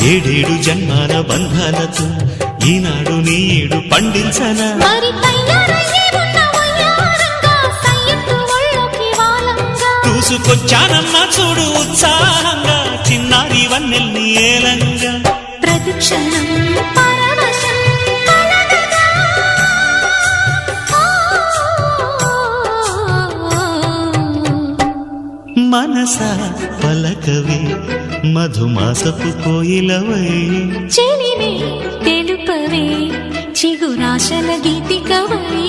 ఏడేడు జన్మాల బంధాలతో ఈనాడు నీడు పండించనా చూసుకొచ్చానమ్మా చూడు ఉత్సాహంగా చిన్నారి వన్నెల్ని ఏలంగా ప్రతిక్షణం మనసా పలకవే మధుమాసపు కోయిలవై చెలివే తెలుపవే చిగురాశల గీతికవై